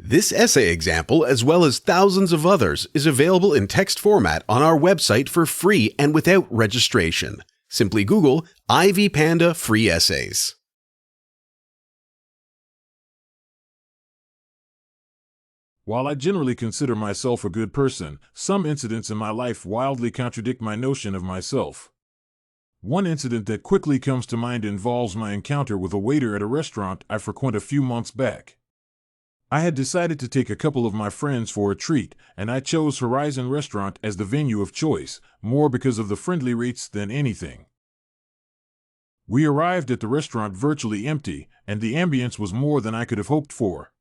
This essay example, as well as thousands of others, is available in text format on our website for free and without registration. Simply Google Ivy Panda Free Essays. While I generally consider myself a good person, some incidents in my life wildly contradict my notion of myself. One incident that quickly comes to mind involves my encounter with a waiter at a restaurant I frequent a few months back. I had decided to take a couple of my friends for a treat, and I chose Horizon Restaurant as the venue of choice, more because of the friendly rates than anything. We arrived at the restaurant virtually empty, and the ambience was more than I could have hoped for.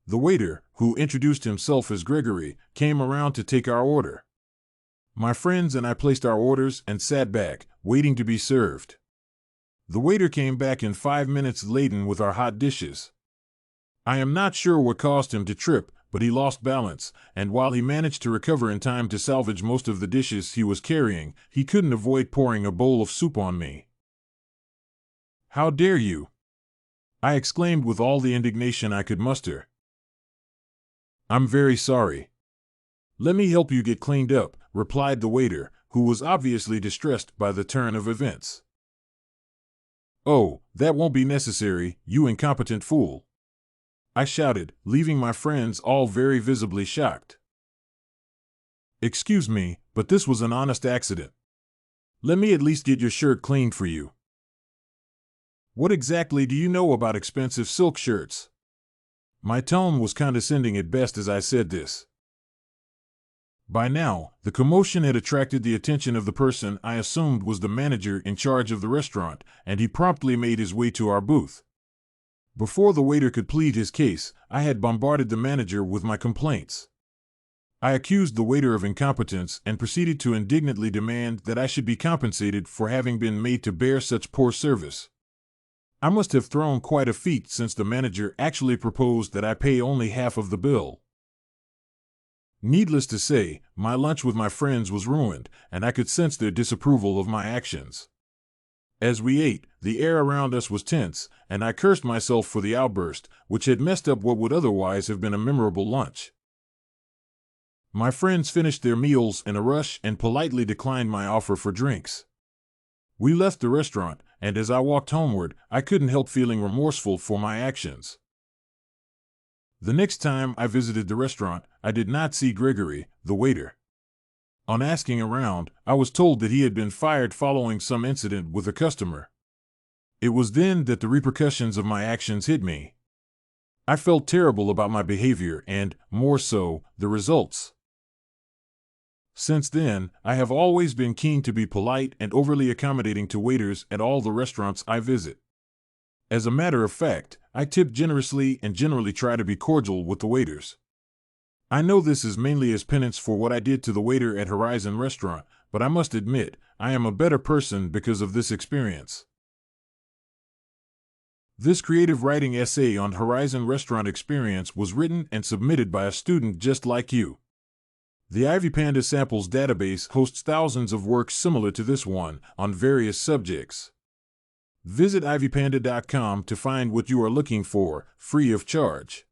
The waiter, who introduced himself as Gregory, came around to take our order. My friends and I placed our orders and sat back, waiting to be served. The waiter came back in 5 minutes laden with our hot dishes. I am not sure what caused him to trip, but he lost balance, and while he managed to recover in time to salvage most of the dishes he was carrying, he couldn't avoid pouring a bowl of soup on me. "How dare you!" I exclaimed with all the indignation I could muster. "I'm very sorry. Let me help you get cleaned up," replied the waiter, who was obviously distressed by the turn of events. "Oh, that won't be necessary, you incompetent fool!" I shouted, leaving my friends all very visibly shocked. "Excuse me, but this was an honest accident. Let me at least get your shirt cleaned for you." "What exactly do you know about expensive silk shirts?" My tone was condescending at best as I said this. By now, the commotion had attracted the attention of the person I assumed was the manager in charge of the restaurant, and he promptly made his way to our booth. Before the waiter could plead his case, I had bombarded the manager with my complaints. I accused the waiter of incompetence and proceeded to indignantly demand that I should be compensated for having been made to bear such poor service. I must have thrown quite a feat since the manager actually proposed that I pay only half of the bill. Needless to say, my lunch with my friends was ruined, and I could sense their disapproval of my actions. As we ate, the air around us was tense, and I cursed myself for the outburst, which had messed up what would otherwise have been a memorable lunch. My friends finished their meals in a rush and politely declined my offer for drinks. We left the restaurant, and as I walked homeward, I couldn't help feeling remorseful for my actions. The next time I visited the restaurant, I did not see Gregory, the waiter. On asking around, I was told that he had been fired following some incident with a customer. It was then that the repercussions of my actions hit me. I felt terrible about my behavior and, more so, the results. Since then, I have always been keen to be polite and overly accommodating to waiters at all the restaurants I visit. As a matter of fact, I tip generously and generally try to be cordial with the waiters. I know this is mainly as penance for what I did to the waiter at Horizon Restaurant, but I must admit, I am a better person because of this experience. This creative writing essay on Horizon Restaurant experience was written and submitted by a student just like you. The Ivy Panda Samples database hosts thousands of works similar to this one on various subjects. Visit ivypanda.com to find what you are looking for, free of charge.